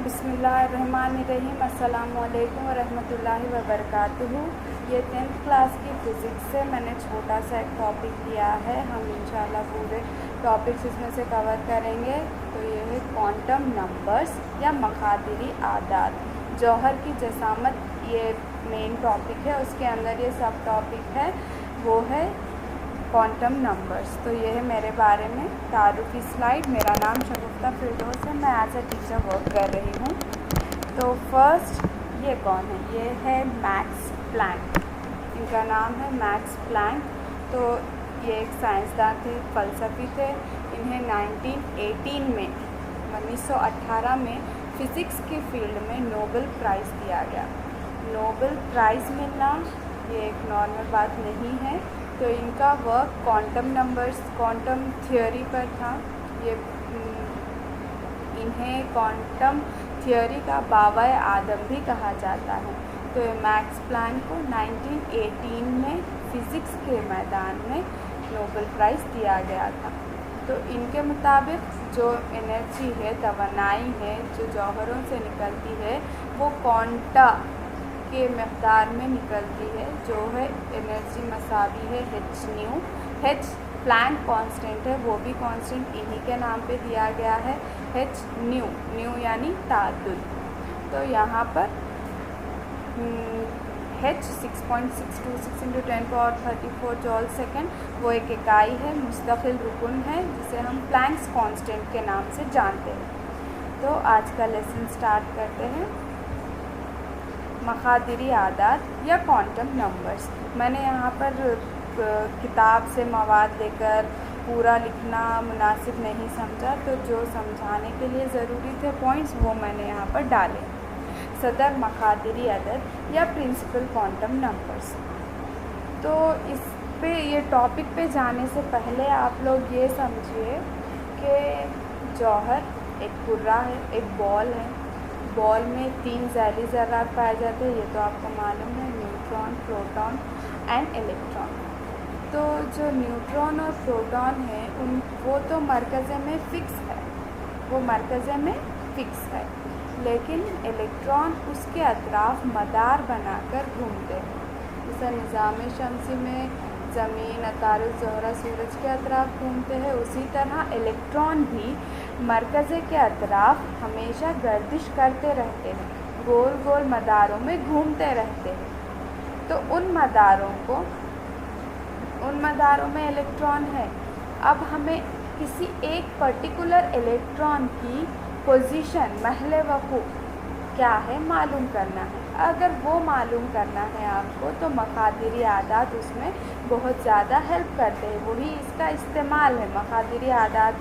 बिस्मिल्लाहिर्रहमानिर्रहीम। अस्सलामुअलैकुम वरहमतुल्लाहि वबरकातुहू। ये 10th क्लास की फ़िज़िक्स से मैंने छोटा सा एक टॉपिक लिया है। हम इंशाल्लाह पूरे टॉपिक्स इसमें से कवर करेंगे। तो ये है क्वांटम नंबर्स या मक़ादिरी आदाद। जौहर की जसामत ये मेन टॉपिक है, उसके अंदर ये सब टॉपिक है वो है क्वांटम नंबर्स। तो ये है मेरे बारे में तारुफ़ी स्लाइड। मेरा नाम शगुफ्ता फिरदौस है, मैं एज अ टीचर वर्क कर रही हूँ। तो फर्स्ट ये कौन है? ये है मैक्स प्लैंक। इनका नाम है मैक्स प्लैंक। तो ये एक साइंसदान थे, फ़लसफ़ी थे। इन्हें 1918 में फ़िज़िक्स के फील्ड में नोबेल प्राइज़ दिया गया। नोबेल प्राइज़ मिलना ये एक नॉर्मल बात नहीं है। तो इनका work quantum numbers, quantum theory पर था। ये इन्हें क्वांटम थियोरी का बाबाए आदम भी कहा जाता है। तो मैक्स प्लैंक को 1918 में फ़िज़िक्स के मैदान में नोबेल प्राइज़ दिया गया था। तो इनके मुताबिक जो एनर्जी है, तवानाई है, जो जौहरों से निकलती है वो क्वांटा के मक़दार में निकलती है, जो है एनर्जी मसावी है h न्यू। h प्लैंक कांस्टेंट है, वो भी कांस्टेंट इन्हीं के नाम पे दिया गया है, h न्यू। न्यू यानी ताद्दुद। तो यहाँ पर h 6.626 × 10⁻34 जॉल सेकेंड वो एक इकाई है, मुस्तकिल रुकन है, जिसे हम प्लैंक्स कांस्टेंट के नाम से जानते हैं। तो आज का लेसन स्टार्ट करते हैं। मक़ादिरी आदाद या क्वांटम नंबर्स। मैंने यहाँ पर किताब से मवाद लेकर पूरा लिखना मुनासिब नहीं समझा, तो जो समझाने के लिए ज़रूरी थे पॉइंट्स वो मैंने यहाँ पर डाले। सदर मक़ादिरी अदद या प्रिंसिपल क्वांटम नंबर्स। तो इस पे ये टॉपिक पे जाने से पहले आप लोग ये समझिए कि जौहर एक कुर्रा है, एक बॉल है। बॉल में 3 ज़ैली ज़र्रात पाए जाते हैं, ये तो आपको मालूम है, न्यूट्रॉन, प्रोटॉन एंड इलेक्ट्रॉन। तो जो न्यूट्रॉन और प्रोटॉन है वो तो मरकज़े में फ़िक्स है, वो मरकज़े में फ़िक्स है, लेकिन इलेक्ट्रॉन उसके अतराफ़ मदार बनाकर घूमते हैं। जैसे निज़ाम शमसी में ज़मीन, अतारुल ज़ोहरा, सूरज के अतराफ़ घूमते हैं, उसी तरह इलेक्ट्रॉन भी मरकज़े के अतराफ़ हमेशा गर्दिश करते रहते हैं, गोल गोल मदारों में घूमते रहते हैं। तो उन मदारों में इलेक्ट्रॉन है। अब हमें किसी एक पर्टिकुलर इलेक्ट्रॉन की पोजीशन, महल वक़ूफ़ क्या है मालूम करना है। अगर वो मालूम करना है आपको तो मक़ादिरी आदाद उसमें बहुत ज़्यादा हेल्प करते हैं। वही इसका इस्तेमाल है मक़ादिरी आदाद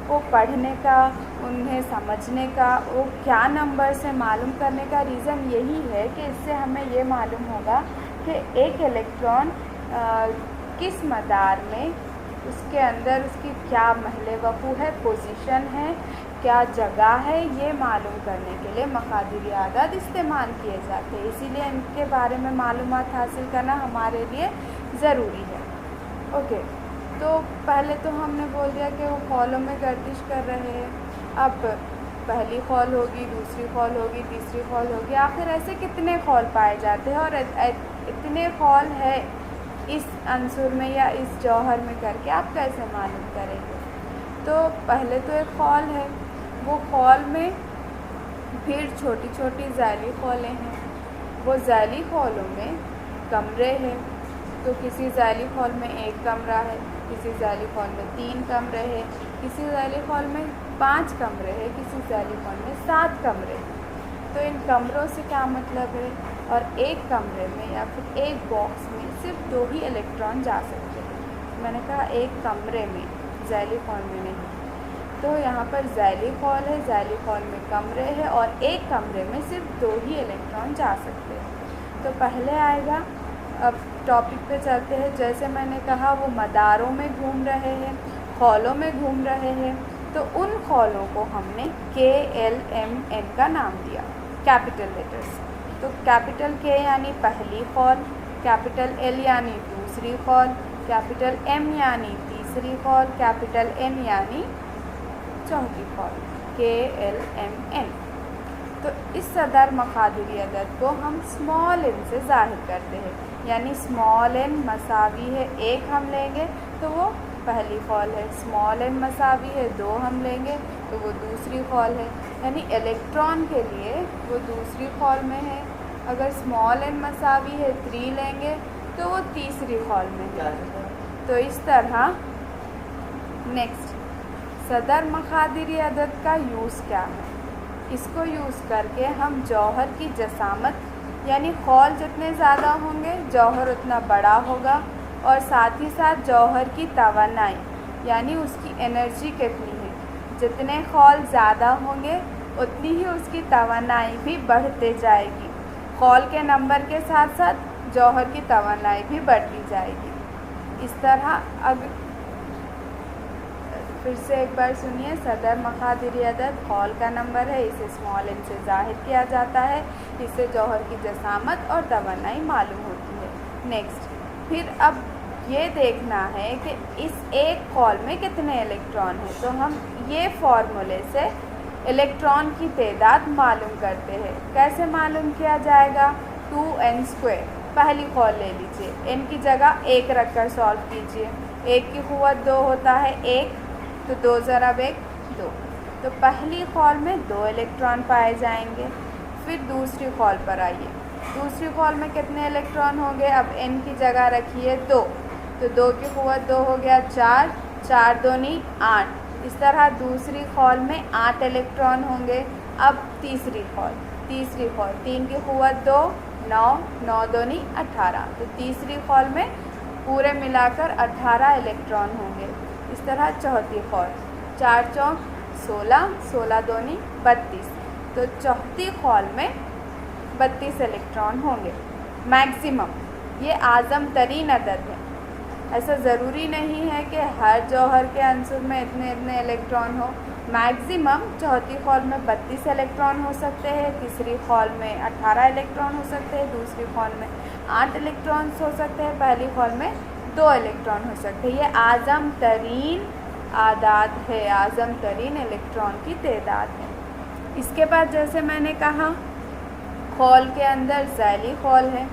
को पढ़ने का, उन्हें समझने का, वो क्या नंबर से मालूम करने का रीज़न यही है कि इससे हमें ये मालूम होगा कि एक इलेक्ट्रॉन किस मदार में, उसके अंदर उसकी क्या महल वक़ूफ़ है, पोजीशन है, क्या जगह है, ये मालूम करने के लिए मक़ादिरी आदाद इस्तेमाल किए जाते हैं। इसीलिए इनके बारे में मालूमात हासिल करना हमारे लिए ज़रूरी है। ओके, तो पहले तो हमने बोल दिया कि वो खौलों में गर्दिश कर रहे हैं। अब पहली खौल होगी, दूसरी खौल होगी, तीसरी खौल होगी, आखिर ऐसे कितने खौल पाए जाते हैं और इतने खौल है इस अंसुर में या इस जौहर में करके आप कैसे मालूम करेंगे? तो पहले तो एक खौल है, वो खौल में फिर छोटी छोटी ज़ैली खौलें हैं। वो ज़ैली खौलों में कमरे हैं। तो किसी ज़ैली खौल में 1 कमरा है, किसी ज़ैली खौल में 3 कमरे हैं, किसी ज़ैली खौल में 5 कमरे हैं, किसी ज़ैली खौल में 7 कमरे हैं। तो इन कमरों से क्या मतलब है? और एक कमरे में या फिर एक बॉक्स में सिर्फ 2 ही इलेक्ट्रॉन जा सकते हैं। मैंने कहा एक कमरे में, ज़ैली खौल में नहीं। तो यहाँ पर ज़ैली खौल है, ज़ैली खौल में कमरे हैं और एक कमरे में सिर्फ 2 ही इलेक्ट्रॉन जा सकते हैं। तो पहले आएगा, अब टॉपिक पे चलते हैं। जैसे मैंने कहा वो मदारों में घूम रहे हैं, खौलों में घूम रहे हैं, तो उन खौलों को हमने KLMN का नाम दिया, कैपिटल लेटर्स। तो कैपिटल K यानी पहली खौल, कैपिटल L यानी दूसरी खौल, कैपिटल M यानी तीसरी खौल, कैपिटल N यानी चौथी खौल, KLMN। तो इस सदर मक़ादिरी अदद को हम स्मॉल n से ज़ाहिर करते हैं, यानी स्मॉल n मसावी है 1 हम लेंगे तो वो पहली कॉल है, स्मॉल n मसावी है 2 हम लेंगे तो वो दूसरी कॉल है, यानी इलेक्ट्रॉन के लिए वो दूसरी कॉल में है। अगर स्मॉल n मसावी है 3 लेंगे तो वो तीसरी कॉल में है। तो इस तरह नेक्स्ट सदर मक़ादिरी अदद का यूज़ क्या है? इसको यूज़ करके हम जौहर की जसामत यानी कॉल जितने ज़्यादा होंगे जौहर उतना बड़ा होगा, और साथ ही साथ जौहर की तवानाई यानी उसकी एनर्जी कितनी है, जितने कॉल ज़्यादा होंगे उतनी ही उसकी तवानाई भी बढ़ते जाएगी। कॉल के नंबर के साथ साथ जौहर की तवानाई भी बढ़ती जाएगी। इस तरह अब फिर से एक बार सुनिए, सदर मक़ादिरी अदद कॉल का नंबर है, इसे स्मॉल n से ज़ाहिर किया जाता है, इससे जौहर की जसामत और तवानाई मालूम होती है। नेक्स्ट फिर अब ये देखना है कि इस एक कॉल में कितने इलेक्ट्रॉन हैं, तो हम ये फार्मूले से इलेक्ट्रॉन की तादाद मालूम करते हैं। कैसे मालूम किया जाएगा? 2n², पहली कॉल ले लीजिए, n की जगह 1 रख कर सॉल्व कीजिए। 1 की क़ुव्वत 2 होता है 1, तो 2 ज़रब 1 2, तो पहली कॉल में 2 इलेक्ट्रॉन पाए जाएंगे। फिर दूसरी कॉल पर आइए, दूसरी कॉल में कितने इलेक्ट्रॉन होंगे? अब n की जगह रखिए 2, तो 2 की क़ुव्वत 2 हो गया 4, 4 दूनी 8। इस तरह दूसरी कॉल में 8 इलेक्ट्रॉन होंगे। अब तीसरी कॉल 3 की क़ुव्वत 2 9, 9 दूनी 18, तो तीसरी कॉल में पूरे मिलाकर 18 इलेक्ट्रॉन होंगे। इस तरह चौथी कॉल 4 चौक 16, 16 दूनी 32, तो चौथी कॉल में 32 इलेक्ट्रॉन होंगे मैक्सिमम। ये आज़म तरीन अदद है, ऐसा ज़रूरी नहीं है कि हर जौहर के अंसुर में इतने इतने इलेक्ट्रॉन हो। मैक्सिमम चौथी कॉल में 32 इलेक्ट्रॉन हो सकते हैं, तीसरी कॉल में 18 इलेक्ट्रॉन हो सकते हैं, दूसरी कॉल में 8 इलेक्ट्रॉन हो सकते हैं, पहली कॉल में 2 इलेक्ट्रॉन हो सकते हैं। ये आज़म तरीन आदाद है, आज़म तरीन इलेक्ट्रॉन की तादाद है। इसके बाद जैसे मैंने कहा कॉल के अंदर ज़ैली कॉल है,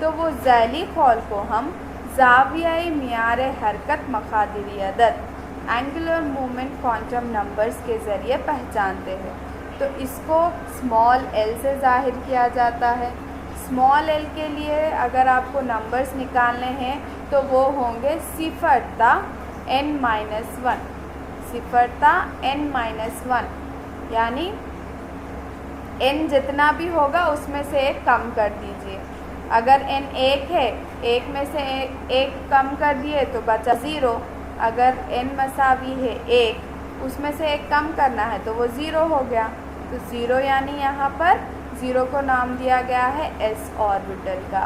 तो वो ज़ैली कॉल को हम ज़ावियाई मियार हरकत मक़ादिरी अदद एंगुलर मूवमेंट क्वांटम नंबर्स के ज़रिए पहचानते हैं। तो इसको स्मॉल l से ज़ाहिर किया जाता है। स्मॉल l के लिए अगर आपको नंबर्स निकालने हैं तो वो होंगे सिफरता n-1, सिफरता n-1, यानी n जितना भी होगा उसमें से 1 कम कर दीजिए। अगर n 1 है, 1 में से 1 कम कर दिए तो बचा 0। अगर n मसावी है 1, उसमें से 1 कम करना है तो वो 0 हो गया। तो 0 यानी यहाँ पर 0 को नाम दिया गया है s ऑर्बिटल का।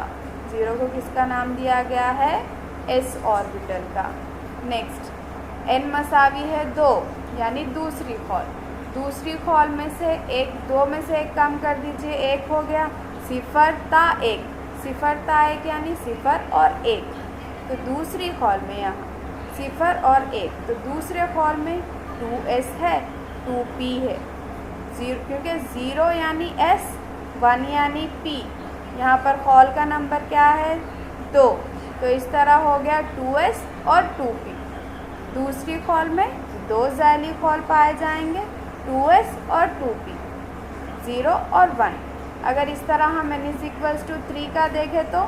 0 को किसका नाम दिया गया है? s ऑर्बिटल का। नेक्स्ट n मसावी है 2, यानी दूसरी कॉल। दूसरी कॉल में से 2 में से 1 कम कर दीजिए, 1 हो गया। सिफरता 1, सिफरता 1 यानी 0 और 1, तो दूसरी कॉल में यहाँ 0 और 1, तो दूसरे कॉल में 2s है, 2p है। 0 क्योंकि 0 यानी s, 1 यानी p, यहाँ पर कॉल का नंबर क्या है? 2, तो इस तरह हो गया 2s और 2p। दूसरी कॉल में 2 ज़ैली कॉल पाए जाएंगे, 2s और 2p, 0 और 1। अगर इस तरह हम n=3 का देखें तो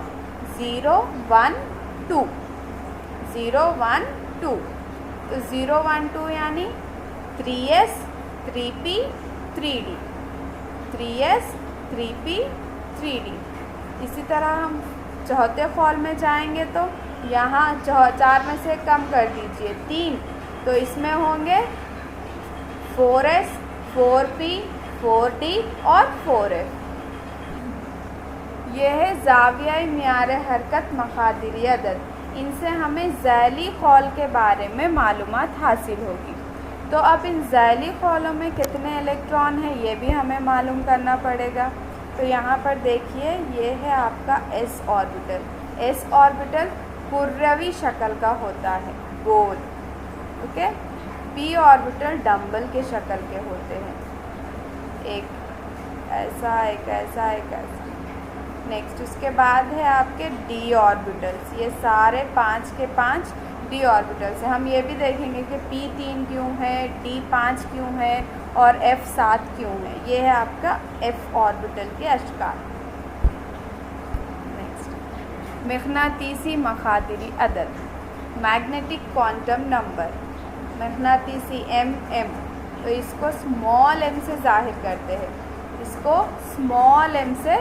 0 1 2, 0 1 2, तो 0 1 2 यानी 3s 3p 3d, 3s 3p 3d। इसी तरह हम चौथे कॉल में जाएंगे तो यहाँ 4 में से कम कर दीजिए 3, तो इसमें होंगे 4s 4p 4d और 4f। यह है ज़ावियाई मियार हरकत मक़ादिरी अदद। इनसे हमें ज़ैली कॉल के बारे में मालूमात हासिल होगी। तो अब इन ज़ैली कॉलों में कितने इलेक्ट्रॉन हैं ये भी हमें मालूम करना पड़ेगा। तो यहाँ पर देखिए, ये है आपका s ऑर्बिटल। s ऑर्बिटल कुर्रवी शक्ल का होता है, गोल। ओके, p ऑर्बिटल डंबल के शक्ल के होते हैं। एक ऐसा, एक ऐसा, एक ऐसा। नेक्स्ट उसके बाद है आपके डी ऑर्बिटल्स। ये सारे 5 के 5 डी ऑर्बिटल्स हैं। हम ये भी देखेंगे कि P 3 क्यों है, D 5 क्यों है और F 7 क्यों है। ये है आपका F ऑर्बिटल के अशकार। नेक्स्ट मकनातीसी मखादिरी अदद, मैग्नेटिक क्वांटम नंबर, मकनातीसी M, तो इसको स्मॉल m से ज़ाहिर करते हैं, इसको स्मॉल m से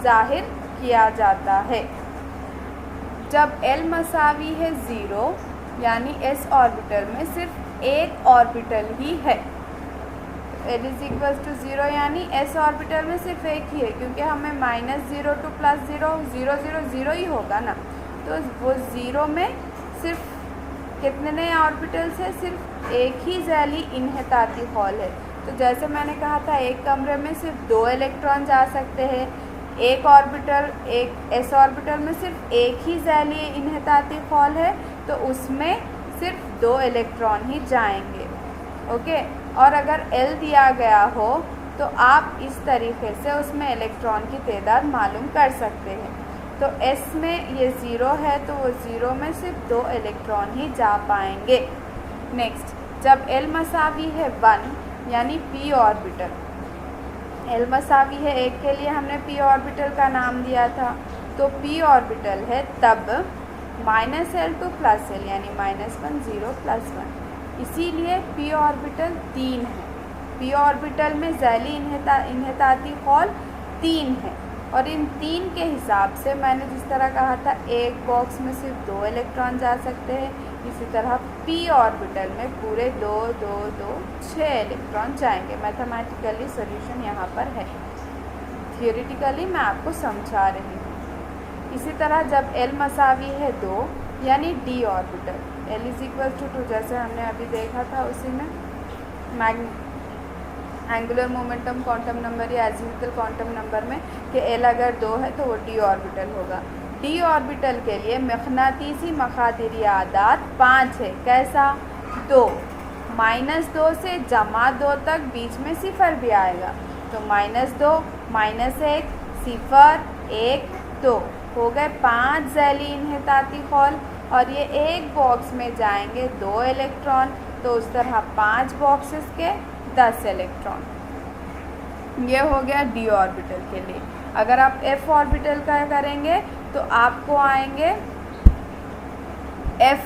ज़ाहिर किया जाता है। जब L मसावी है 0 यानी S ऑर्बिटल में सिर्फ एक ऑर्बिटल ही है। L इज इक्वल्स टू 0 यानी S ऑर्बिटल में सिर्फ एक ही है, क्योंकि हमें -0 to +0 0 0 0 ही होगा ना। तो वो 0 में सिर्फ कितने ऑर्बिटल्स है, सिर्फ एक ही ज़ैली इन्हेताती हॉल है। तो जैसे मैंने कहा था एक कमरे में सिर्फ 2 इलेक्ट्रॉन जा सकते हैं, एक ऑर्बिटल, एक S ऑर्बिटल में सिर्फ एक ही ज़ैली इन्हेताती हॉल है, तो उसमें सिर्फ 2 इलेक्ट्रॉन ही जाएंगे। ओके, और अगर L दिया गया हो तो आप इस तरीके से उसमें इलेक्ट्रॉन की तादाद मालूम कर सकते हैं। तो S में ये 0 है तो वो 0 में सिर्फ 2 इलेक्ट्रॉन ही जा पाएंगे। नेक्स्ट, जब L मसावी है 1 यानी P ऑर्बिटल, L मसावी है 1 के लिए हमने P ऑर्बिटल का नाम दिया था, तो P ऑर्बिटल है तब -L to +L यानी -1 0 +1, इसीलिए P ऑर्बिटल 3 है। P ऑर्बिटल में ज़ैली इन्हेताती हॉल 3 है, और इन 3 के हिसाब से मैंने जिस तरह कहा था एक बॉक्स में सिर्फ 2 इलेक्ट्रॉन जा सकते हैं, इसी तरह P ऑर्बिटल में पूरे 2 2 2 6 इलेक्ट्रॉन जाएंगे। मैथमेटिकली सॉल्यूशन यहाँ पर है, थियोरेटिकली मैं आपको समझा रही हूँ। इसी तरह जब L मसावी है 2 यानी D orbital, L is equal to 2, जैसे हमने अभी देखा था उसी में एंगुलर मोमेंटम क्वांटम नंबर या एजिमुथल क्वांटम नंबर में कि L अगर 2 है तो वो D ऑर्बिटल होगा। D ऑर्बिटल के लिए मकनातीसी मखादिरी आदाद 5 है। कैसा? 2, -2 से +2 तक बीच में 0 भी आएगा, तो -2 -1 0 1 2 हो गए 5 ज़ैली इन्हेताती हॉल, और ये एक बॉक्स में जाएंगे 2 इलेक्ट्रॉन, तो उस तरह 5 बॉक्सेस के 10 इलेक्ट्रॉन। ये हो गया D ऑर्बिटल के लिए। अगर आप F ऑर्बिटल का करेंगे तो आपको आएंगे F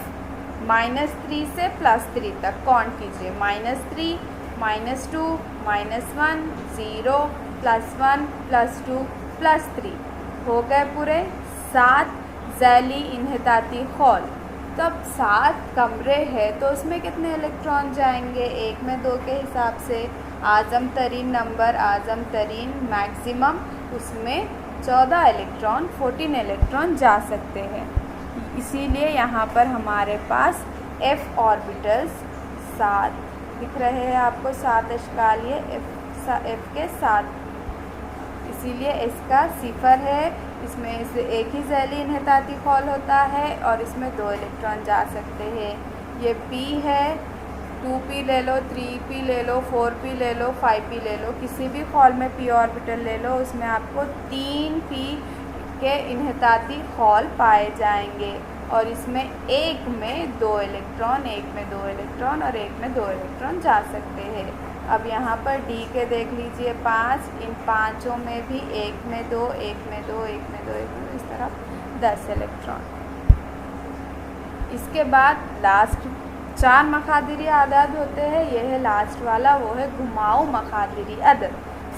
-3 से +3 तक। काउंट कीजिए, -3 -2 -1 0 +1 +2 +3 हो गए पूरे 7 ज़ैली इन्हेताती हॉल। तब 7 कमरे हैं तो उसमें कितने इलेक्ट्रॉन जाएंगे? 1 में 2 के हिसाब से आज़म तरीन नंबर, आज़म तरीन मैक्सिमम, उसमें 14 इलेक्ट्रॉन 14 इलेक्ट्रॉन जा सकते हैं। इसीलिए यहाँ पर हमारे पास F ऑर्बिटल्स 7 दिख रहे हैं आपको, 7 अशकाल ये F के 7, इसीलिए इसका 0 है। इसमें से एक ही ज़ैली इन्हेताती हॉल होता है और इसमें 2 इलेक्ट्रॉन जा सकते हैं। ये P है, 2p ले लो, 3p ले लो, 4p ले लो, 5p ले लो, किसी भी हॉल में P ऑर्बिटल ले लो, उसमें आपको 3p के इन्हेताती हॉल पाए जाएंगे, और इसमें एक में 2 इलेक्ट्रॉन, एक में 2 इलेक्ट्रॉन और एक में 2 इलेक्ट्रॉन जा सकते हैं। अब यहाँ पर D के देख लीजिए 5, इन 5 में भी एक में 2, एक में 2, एक में 2, एक में 2, इस तरह 10 इलेक्ट्रॉन। इसके बाद लास्ट 4 मखादिरी आदाद होते हैं। यह है लास्ट वाला, वो है घुमाऊ मखादिरी अदद,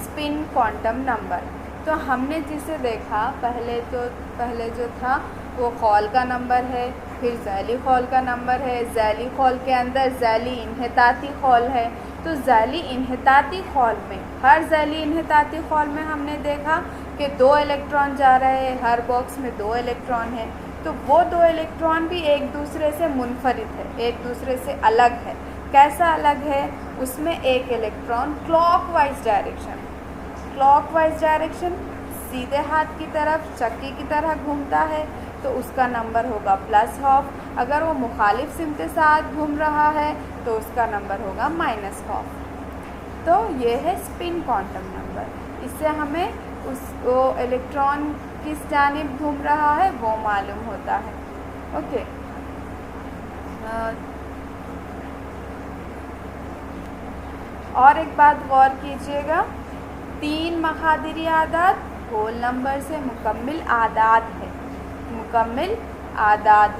स्पिन क्वांटम नंबर। तो हमने जिसे देखा पहले जो था वो हॉल का नंबर है, फिर ज़ैली हॉल का नंबर है, ज़ैली हॉल के अंदर ज़ैली इन्हेताती हॉल है। तो ज़ैली इन्हेताती हॉल में, हर ज़ैली इन्हेताती हॉल में हमने देखा कि 2 इलेक्ट्रॉन जा रहे हैं, हर बॉक्स में 2 इलेक्ट्रॉन है। तो वो 2 इलेक्ट्रॉन भी एक दूसरे से मुनफरिद है, एक दूसरे से अलग है। कैसा अलग है? उसमें एक इलेक्ट्रॉन क्लॉकवाइज डायरेक्शन सीधे हाथ की तरफ चक्की की तरह घूमता है, तो उसका नंबर होगा +12। अगर वो मुखालिफ सिमत के साथ घूम रहा है तो उसका नंबर होगा -12। तो ये है स्पिन क्वांटम नंबर। इससे हमें वो इलेक्ट्रॉन किस जानिब घूम रहा है वो मालूम होता है। ओके, और एक बात गौर कीजिएगा, 3 मखादिरी आदाद होल नंबर से मुकम्मिल आदाद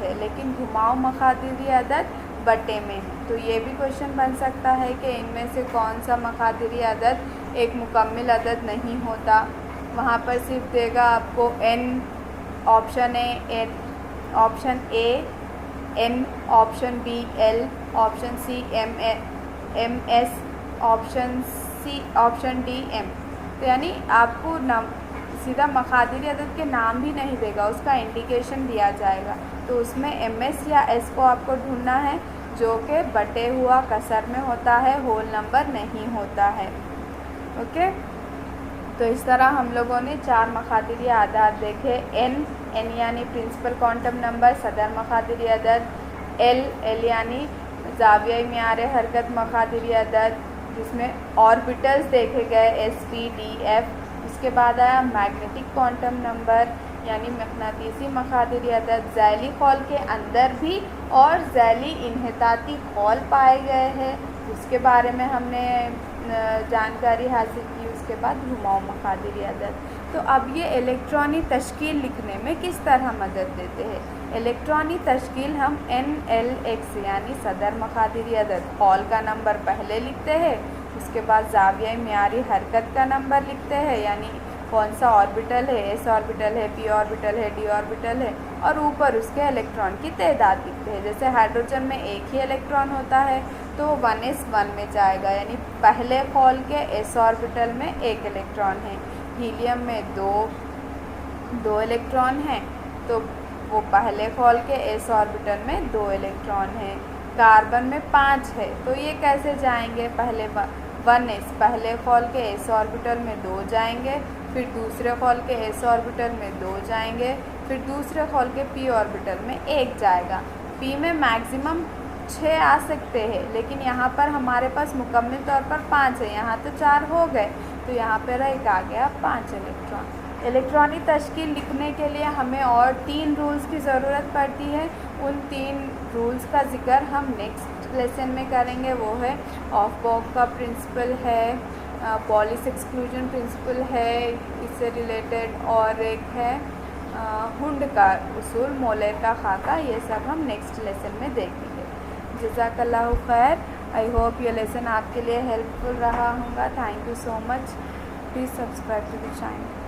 है, लेकिन घुमाव मखादिरी अदद बटे में है। तो ये भी क्वेश्चन बन सकता है कि इनमें से कौन सा मखादिरी अदद एक मुकम्मिल अदद नहीं होता। वहाँ पर सिर्फ देगा आपको n, option A n, option B l, option C ms, option D m। तो यानी आपको सीधा मखादिरी अदद के नाम भी नहीं देगा, उसका इंडिकेशन दिया जाएगा। तो उसमें ms या s को आपको ढूंढना है, जो कि बटे हुआ कसर में होता है, होल नंबर नहीं होता है। ओके, तो इस तरह हम लोगों ने 4 मखादिरी आदाद देखे। n यानी प्रिंसिपल क्वांटम नंबर सदर मखादिरी अदद, l यानी ज़ावियाई मियार हरकत मखादिरी अदद, जिसमें ऑर्बिटल्स देखे गए s p d f। उसके बाद आया मैग्नेटिक क्वांटम नंबर यानी मकनातीसी मखादिरी अदद। ज़ैली खौल के अंदर भी और ज़ैली इन्हिताती खौल पाए गए हैं, उसके बारे में हमने जानकारी हासिल की। उसके बाद घुमाव मखादिरी अदद। तो अब ये इलेक्ट्रॉनी तश्कील लिखने में किस तरह मदद देते हैं। इलेक्ट्रॉनी तश्कील हम NLX यानी सदर मखादिरी अदद खौल का नंबर पहले लिखते हैं, उसके बाद ज़ावियाई मियारी हरकत का नंबर लिखते हैं, यानी कौन सा ऑर्बिटल है, s ऑर्बिटल है, p ऑर्बिटल है, d ऑर्बिटल है, और ऊपर उसके इलेक्ट्रॉन की तादाद लिखते हैं। जैसे हाइड्रोजन में एक ही इलेक्ट्रॉन होता है तो 1s1 में जाएगा, यानी पहले खौल के s ऑर्बिटल में एक इलेक्ट्रॉन है। हीलियम में दो इलेक्ट्रॉन हैं, तो वो पहले खौल के s ऑर्बिटल में 2 इलेक्ट्रॉन हैं। कार्बन में 5 है, तो ये कैसे जाएंगे, पहले 1s पहले खौल के s ऑर्बिटल में 2 जाएंगे, फिर दूसरे खौल के s ऑर्बिटल में 2 जाएंगे, फिर दूसरे खौल के p ऑर्बिटल में 1 जाएगा। p में मैक्सिमम 6 आ सकते हैं, लेकिन यहाँ पर हमारे पास मुकम्मल तौर पर 5 है, यहाँ तो 4 हो गए, तो यहाँ पर एक आ गया 5 इलेक्ट्रॉन। इलेक्ट्रॉनिक तश्कील लिखने के लिए हमें और 3 रूल्स की ज़रूरत पड़ती है। उन 3 रूल्स का जिक्र हम नेक्स्ट लेसन में करेंगे। वो है ऑफ-बॉक का प्रिंसिपल है, पॉलिस एक्सक्लूजन प्रिंसिपल है इससे रिलेटेड, और एक है हुंड का उसूल, मोलर का खाका। ये सब हम नेक्स्ट लेसन में देखेंगे। जज़ाकल्लाहु खैर। आई होप ये लेसन आपके लिए हेल्पफुल रहा होगा। Thank you so much. Please subscribe to the channel.